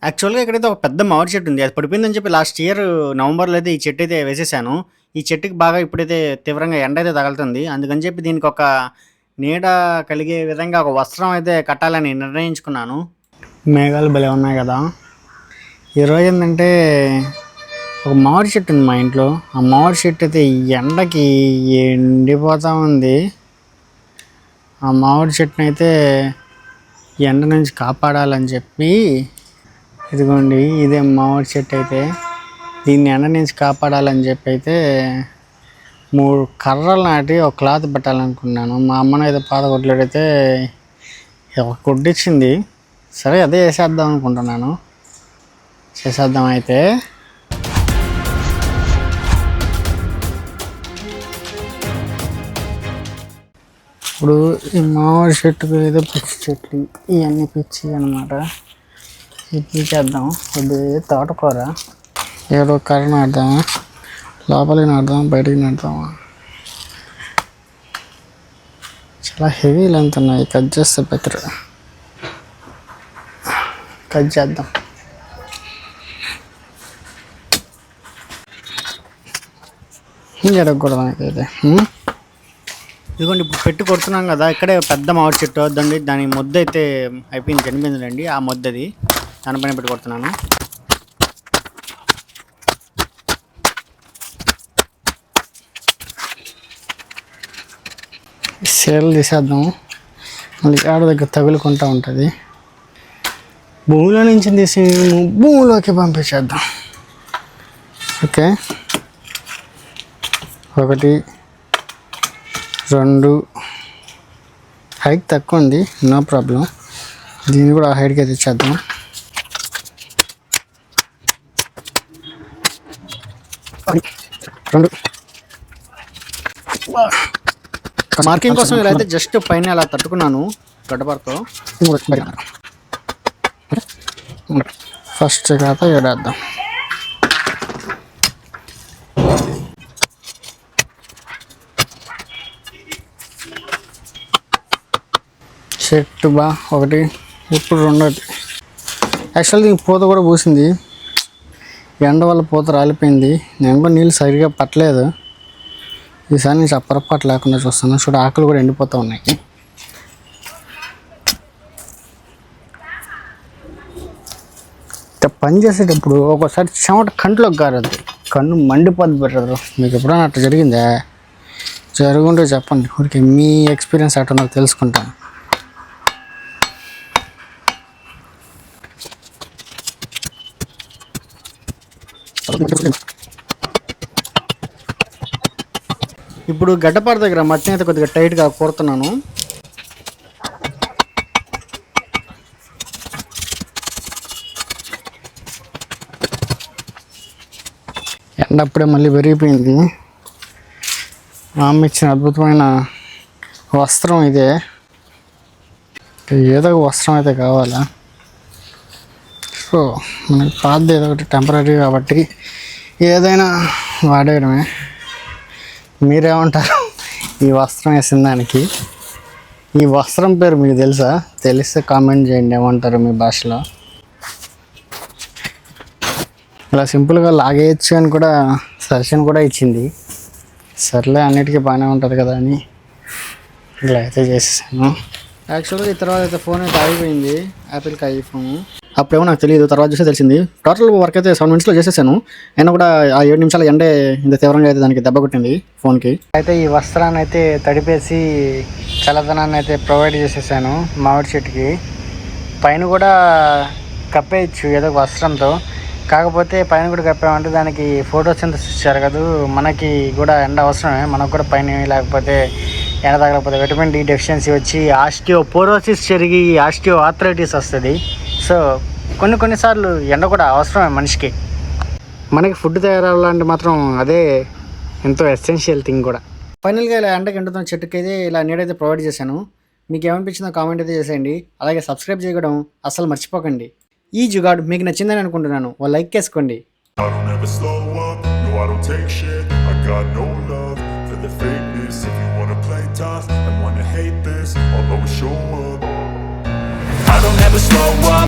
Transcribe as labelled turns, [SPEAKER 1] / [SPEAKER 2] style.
[SPEAKER 1] యాక్చువల్‌గా ఇక్కడైతే ఒక పెద్ద మామిడి చెట్టు ఉంది. అది పడిపోయిందని చెప్పి లాస్ట్ ఇయర్ నవంబర్‌లో అయితే ఈ చెట్టు అయితే వేసేసాను. ఈ చెట్టుకి బాగా ఇప్పుడైతే తీవ్రంగా ఎండ అయితే తగులుతుంది. అందుకని చెప్పి దీనికొక నీడ కలిగే విధంగా ఒక వస్త్రం అయితే కట్టాలని నిర్ణయించుకున్నాను. మేఘాలు భలే ఉన్నాయి కదా! ఈరోజు ఏందంటే ఒక మామిడి చెట్టు ఉంది మా ఇంట్లో. ఆ మామిడి చెట్టు అయితే ఈ ఎండకి ఎండిపోతా ఉంది. ఆ మామిడి చెట్టునైతే ఎండ నుంచి కాపాడాలని చెప్పి ఇదిగోండి ఇదే మామిడి చెట్టు అయితే దీన్ని ఎండ నుంచి కాపాడాలని చెప్పి అయితే 3 కర్రలు నాటి ఒక క్లాత్ పెట్టాలనుకున్నాను. మా అమ్మను అయితే పాత కొట్లేడైతే ఒక కొట్టించింది. సరే అదే వేసేద్దాం అనుకుంటున్నాను. చేసేద్దాం అయితే. ఇప్పుడు ఈ మామిడి చెట్టుకు ఏదో పిచ్చి చెట్లు ఇవన్నీ పిచ్చి అనమాట. ఇది చేద్దాం. ఇది తోటకూర ఏదో కర్ర నాటుదామా, లోపలికి నాటుదామా, బయటికి నాటుదామా. చాలా హెవీ లెంత్ ఉన్నాయి. కట్ చేస్తే బెటర్. కట్ చేద్దాం. జరగకూడదు నాకైతే. ఇదిగోండి ఇప్పుడు పెట్టి కొడుతున్నాం కదా, ఇక్కడే పెద్ద మామిడి చెట్టు వద్దండి. దాని మొద్దు అయితే అయిపోయింది, చనిపోయిందండి. ఆ మొద్దది దానిపైన పెట్టి కొడుతున్నాను. సేల్ తీసేద్దాం. మళ్ళీ ఆడ దగ్గర తగులుకుంటూ ఉంటుంది. భూమిలో నుంచి తీసి భూమిలోకి పంపించేద్దాం. ఓకే, 1 2 హైట్ తక్కువ ఉంది, నో ప్రాబ్లం. దీన్ని కూడా ఆ హైట్కి తెచ్చేద్దాం. రెండు మార్కింగ్ కోసం ఇలా అయితే జస్ట్ పైన అలా తట్టుకున్నాను గడ్డపారతో. ఫస్ట్ ఖాతా ఏడేద్దాం. చెట్టు 1, ఇప్పుడు 2. యాక్చువల్లీ దీనికి పూత కూడా పూసింది. ఎండ వల్ల పూత రాలిపోయింది. నేను కూడా నీళ్ళు సరిగ్గా పట్టలేదు. ఈసారి నుంచి అప్పరపాటు లేకుండా చూస్తాను. చూడ ఆకులు కూడా ఎండిపోతూ ఉన్నాయి. పని చేసేటప్పుడు ఒకసారి చెమట కంట్లోకి గారద్దు, కన్ను మండిపోద్ది. బెటర్ మీకు ఎప్పుడైనా అట్లా జరిగిందా? జరుగుంటే చెప్పండి. ఊరికి మీ ఎక్స్పీరియన్స్ అట్లా నాకు తెలుసుకుంటాను. ఇప్పుడు గడ్డపార దగ్గర మట్టిని అయితే కొద్దిగా టైట్గా కొడుతున్నాను. ఎండ అప్పుడే మళ్ళీ పెరిగిపోయింది. మా అమ్మ ఇచ్చిన అద్భుతమైన వస్త్రం ఇదే. ఏదో ఒక వస్త్రం అయితే కావాలా. సో మనకి పాతది ఏదో ఒకటి టెంపరీ కాబట్టి ఏదైనా వాడేయడమే. మీరేమంటారు ఈ వస్త్రం వేసిన దానికి? ఈ వస్త్రం పేరు మీకు తెలుసా? తెలిస్తే కామెంట్ చేయండి, ఏమంటారు మీ భాషలో. ఇలా సింపుల్గా లాగేయచ్చు అని కూడా సజెషన్ కూడా ఇచ్చింది. సర్లే అన్నిటికీ బాగానే ఉంటుంది కదా అని ఇలా అయితే చేసేసాను. యాక్చువల్గా ఈ తర్వాత అయితే ఫోన్ అయితే ఆగిపోయింది, యాపిల్కి ఐఫోన్. అప్పుడేమో నాకు తెలియదు, తర్వాత చూస్తే తెలిసింది. టోటల్ వర్క్ అయితే 7 మినిట్స్లో చేసేసాను. అయినా కూడా ఆ 7 నిమిషాల ఎండే ఇంత తీవ్రంగా అయితే దానికి దెబ్బ కొట్టింది ఫోన్కి. అయితే ఈ వస్త్రాన్ని అయితే తడిపేసి చల్లదనాన్ని అయితే ప్రొవైడ్ చేసేసాను మామిడి చెట్టుకి. పైన కూడా కప్పేయచ్చు ఏదో ఒక వస్త్రంతో. కాకపోతే పైన కూడా కప్పామంటే దానికి ఫోటోసింథసిస్ జరగదు. మనకి కూడా ఎండ అవసరమే. మనకు కూడా పైన లేకపోతే ఎండ తగలకపోతే విటమిన్ డి డెఫిషియన్సీ వచ్చి ఆస్టియోపోరోసిస్ జరిగి ఆస్టియోఆర్థరైటిస్ వస్తుంది. సో కొన్నిసార్లు ఎండ కూడా అవసరమే మనిషికి. మనకి ఫుడ్ తయారవ్వాలంటే మాత్రం అదే ఎంతో ఎసెన్షియల్ థింగ్ కూడా. ఫైనల్గా ఇలా ఎండకి ఎండుతున్న చెట్టుకి అయితే ఇలా నీడైతే ప్రొవైడ్ చేశాను. మీకు ఏమనిపించిందో కామెంట్ అయితే చేసేయండి. అలాగే సబ్స్క్రైబ్ చేయడం అస్సలు మర్చిపోకండి. ఈ జుగాడు మీకు నచ్చిందని అనుకుంటున్నాను. ఓ లైక్ వేసుకోండి. I don't ever slow up.